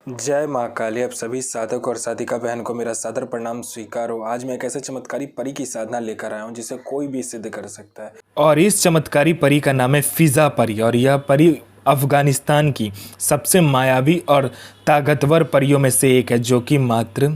जय माँ काली। आप सभी साधक और साधिका बहन को मेरा सादर प्रणाम स्वीकार हो। आज मैं एक ऐसे चमत्कारी परी की साधना लेकर आया हूँ जिसे कोई भी सिद्ध कर सकता है। और इस चमत्कारी परी का नाम है फिजा परी। और यह परी अफगानिस्तान की सबसे मायावी और ताकतवर परियों में से एक है, जो कि मात्र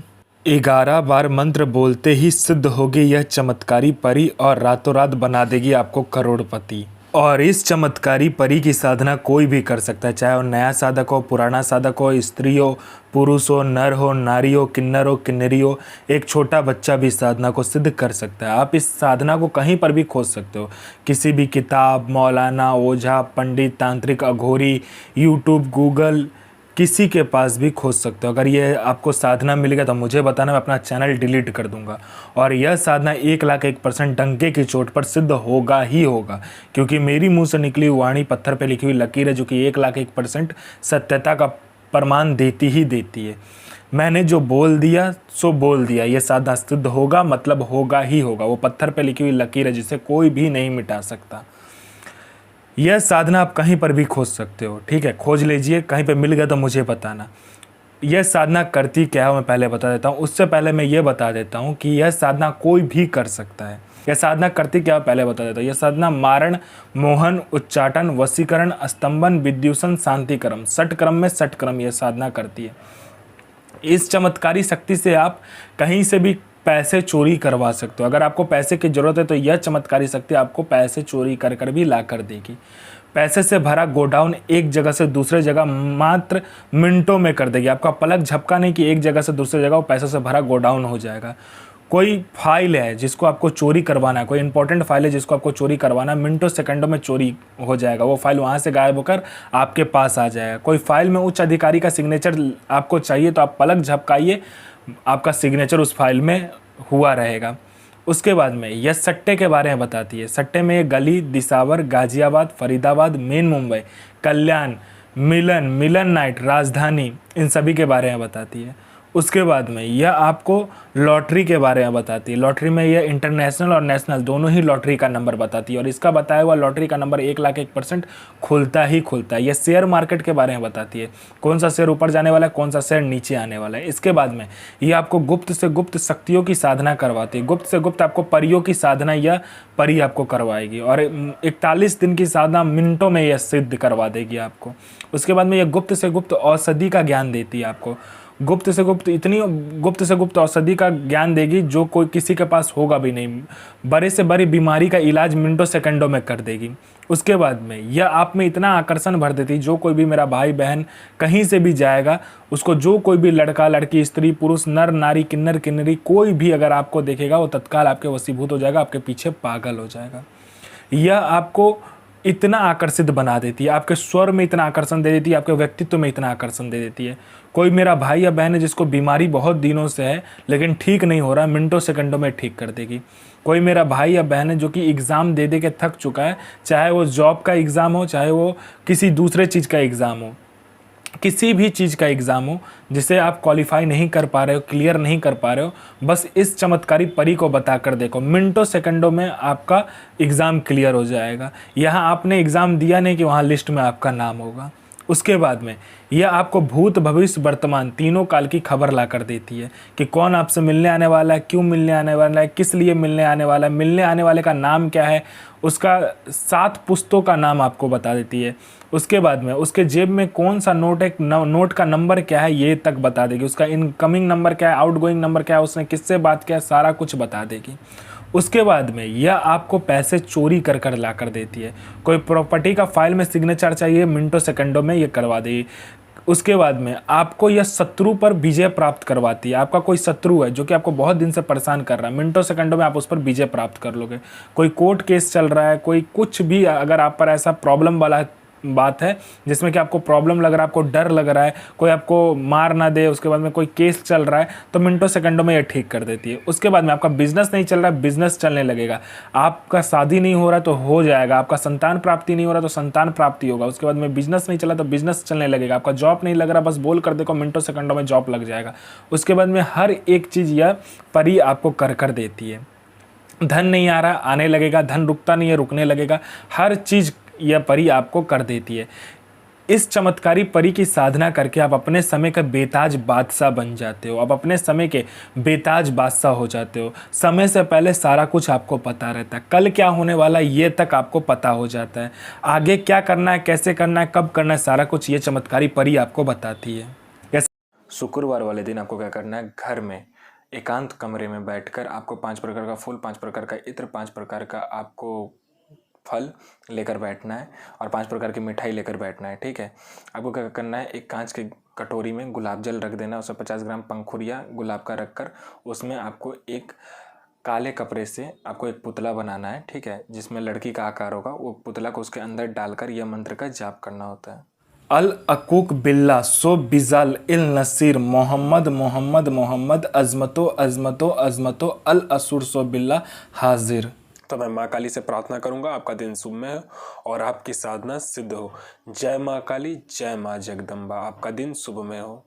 11 बार मंत्र बोलते ही सिद्ध होगी यह चमत्कारी परी और रातों रात बना देगी आपको करोड़पति। और इस चमत्कारी परी की साधना कोई भी कर सकता है, चाहे वो नया साधक हो, पुराना साधक हो, स्त्री हो, पुरुष हो, नर हो, नारी हो, किन्नर हो, किन्नरी हो, एक छोटा बच्चा भी साधना को सिद्ध कर सकता है। आप इस साधना को कहीं पर भी खोज सकते हो, किसी भी किताब, मौलाना, ओझा, पंडित, तांत्रिक, अघोरी, यूट्यूब, गूगल, किसी के पास भी खोज सकते हो। अगर ये आपको साधना मिल गया तो मुझे बताना, मैं अपना चैनल डिलीट कर दूंगा। और यह साधना 1,01% डंके की चोट पर सिद्ध होगा ही होगा, क्योंकि मेरी मुंह से निकली वाणी पत्थर पे लिखी हुई लकीर है, जो कि 1,01% सत्यता का प्रमाण देती ही देती है। मैंने जो बोल दिया सो बोल दिया, यह साधना सिद्ध होगा मतलब होगा ही होगा। वो पत्थर पे लिखी हुई लकीर है जिसे कोई भी नहीं मिटा सकता। यह साधना आप कहीं पर भी खोज सकते हो, ठीक है, खोज लीजिए, कहीं पे मिल गया तो मुझे बताना। यह साधना करती क्या है मैं पहले बता देता हूँ। उससे पहले मैं ये बता देता हूँ कि यह साधना कोई भी कर सकता है। यह साधना करती क्या है पहले बता देता हूँ। यह साधना मारण, मोहन, उच्चाटन, वशीकरण, स्तंभन, विद्युषण, शांतिक्रम, षटक्रम में षटक्रम यह साधना करती है। इस चमत्कारी शक्ति से आप कहीं से भी पैसे चोरी करवा सकते हो। अगर आपको पैसे की ज़रूरत है तो यह चमत्कारी शक्ति आपको पैसे चोरी कर कर भी ला कर देगी। पैसे से भरा गोडाउन एक जगह से दूसरे जगह मात्र मिनटों में कर देगी। आपका पलक झपका नहीं कि एक जगह से दूसरी जगह वो पैसे से भरा गोडाउन हो जाएगा। कोई फाइल है जिसको आपको चोरी करवाना है, कोई इंपॉर्टेंट फाइल है जिसको आपको चोरी करवाना है, मिनटों सेकंडों में चोरी हो जाएगा। वो फाइल वहाँ से गायब होकर आपके पास आ जाएगा। कोई फाइल में उच्च अधिकारी का सिग्नेचर आपको चाहिए तो आप पलक झपकाइए, आपका सिग्नेचर उस फाइल में हुआ रहेगा। उसके बाद में यह सट्टे के बारे में बताती है। सट्टे में गली, दिसावर, गाजियाबाद, फरीदाबाद, मेन मुंबई, कल्याण, मिलन, मिलन नाइट, राजधानी, इन सभी के बारे में बताती है। उसके बाद में यह आपको लॉटरी के बारे में बताती है। लॉटरी में यह इंटरनेशनल और नेशनल दोनों ही लॉटरी का नंबर बताती है, और इसका बताया हुआ लॉटरी का नंबर 1,01% खुलता ही खुलता है। यह शेयर मार्केट के बारे में बताती है, कौन सा शेयर ऊपर जाने वाला है, कौन सा शेयर नीचे आने वाला है। इसके बाद में यह आपको गुप्त से गुप्त शक्तियों की साधना करवाती है। गुप्त से गुप्त आपको परियों की साधना यह परी आपको करवाएगी, और 41 दिन की साधना मिनटों में यह सिद्ध करवा देगी आपको। उसके बाद में यह गुप्त से गुप्त औषधि का ज्ञान देती है आपको। गुप्त से गुप्त इतनी गुप्त से गुप्त औषधि का ज्ञान देगी जो कोई किसी के पास होगा भी नहीं। बड़े से बड़ी बीमारी का इलाज मिनटों सेकंडों में कर देगी। उसके बाद में यह आप में इतना आकर्षण भर देती, जो कोई भी मेरा भाई बहन कहीं से भी जाएगा, उसको जो कोई भी लड़का लड़की, स्त्री पुरुष, नर नारी, किन्नर किन्नरी, कोई भी अगर आपको देखेगा वो तत्काल आपके वशीभूत हो जाएगा, आपके पीछे पागल हो जाएगा। यह आपको इतना आकर्षित बना देती है, आपके स्वर में इतना आकर्षण दे देती है, आपके व्यक्तित्व में इतना आकर्षण दे देती है। कोई मेरा भाई या बहन है जिसको बीमारी बहुत दिनों से है लेकिन ठीक नहीं हो रहा, मिनटों सेकंडों में ठीक कर देगी। कोई मेरा भाई या बहन है जो कि एग्ज़ाम दे दे के थक चुका है, चाहे वो जॉब का एग्ज़ाम हो, चाहे वो किसी दूसरे चीज़ का एग्ज़ाम हो, किसी भी चीज़ का एग्ज़ाम हो जिसे आप क्वालिफाई नहीं कर पा रहे हो, क्लियर नहीं कर पा रहे हो, बस इस चमत्कारी परी को बता कर देखो, मिनटों सेकंडों में आपका एग्ज़ाम क्लियर हो जाएगा। यहाँ आपने एग्ज़ाम दिया नहीं कि वहाँ लिस्ट में आपका नाम होगा। उसके बाद में यह आपको भूत, भविष्य, वर्तमान तीनों काल की खबर ला कर देती है कि कौन आपसे मिलने आने वाला है, क्यों मिलने आने वाला है, किस लिए मिलने आने वाला है, मिलने आने वाले का नाम क्या है, उसका 7 पुस्तों का नाम आपको बता देती है। उसके बाद में उसके जेब में कौन सा नोट है, नोट का नंबर क्या है ये तक बता देगी। उसका इनकमिंग नंबर क्या है, आउटगोइंग नंबर क्या है, उसने किससे बात किया है, सारा कुछ बता देगी। उसके बाद में यह आपको पैसे चोरी कर कर ला कर देती है। कोई प्रॉपर्टी का फाइल में सिग्नेचर चाहिए, मिनटों सेकंडों में ये करवा देगी। उसके बाद में आपको यह शत्रु पर विजय प्राप्त करवाती है। आपका कोई शत्रु है जो कि आपको बहुत दिन से परेशान कर रहा है, मिनटों सेकंडों में आप उस पर विजय प्राप्त कर लोगे। कोई कोर्ट केस चल रहा है, कोई कुछ भी अगर आप पर ऐसा प्रॉब्लम वाला बात है जिसमें कि आपको प्रॉब्लम लग रहा है, आपको डर लग रहा है, कोई आपको मार ना दे, उसके बाद में कोई केस चल रहा है, तो मिनटों सेकंडों में ये ठीक कर देती है। उसके बाद में आपका बिजनेस नहीं चल रहा है, बिजनेस चलने लगेगा। आपका शादी नहीं हो रहा तो हो जाएगा, आपका संतान प्राप्ति नहीं हो रहा तो संतान प्राप्ति होगा। उसके बाद में बिजनेस नहीं चला तो बिजनेस चलने लगेगा। आपका जॉब नहीं लग रहा, बस बोल कर देखो, मिनटों सेकंडों में जॉब लग जाएगा। उसके बाद में हर एक चीज़ यह परी आपको कर कर देती है। धन नहीं आ रहा, आने लगेगा, धन रुकता नहीं है, रुकने लगेगा, हर चीज़ यह परी आपको कर देती है। इस चमत्कारी परी की साधना करके आप अपने समय का बेताज बादशाह बन जाते हो। आप अपने समय के बेताज बादशाह हो जाते हो। समय से पहले सारा कुछ आपको पता रहता है। कल क्या होने वाला है ये तक आपको पता हो जाता है। आगे क्या करना है, कैसे करना है, कब करना है, सारा कुछ ये चमत्कारी परी आपको बताती है। शुक्रवार वाले दिन आपको क्या करना है, घर में एकांत कमरे में बैठकर आपको 5 प्रकार का फूल, 5 प्रकार का इत्र, 5 प्रकार का आपको फल लेकर बैठना है और 5 प्रकार की मिठाई लेकर बैठना है। ठीक है, आपको क्या करना है, एक कांच के कटोरी में गुलाब जल रख देना है, उसमें 50 ग्राम पंखुड़िया गुलाब का रखकर उसमें आपको एक काले कपड़े से आपको एक पुतला बनाना है। ठीक है, जिसमें लड़की का आकार होगा, वो पुतला को उसके अंदर डालकर यह मंत्र का जाप करना होता है। अल अकूक बिल्ला सो बिजाल इल नसीर मोहम्मद मोहम्मद मोहम्मद अजमतो अजमतो अजमतो अल असुर सो बिल्ला हाजिर। तो मैं माँ काली से प्रार्थना करूंगा आपका दिन शुभमय हो और आपकी साधना सिद्ध हो। जय माँ काली, जय माँ जगदम्बा। आपका दिन शुभमय हो।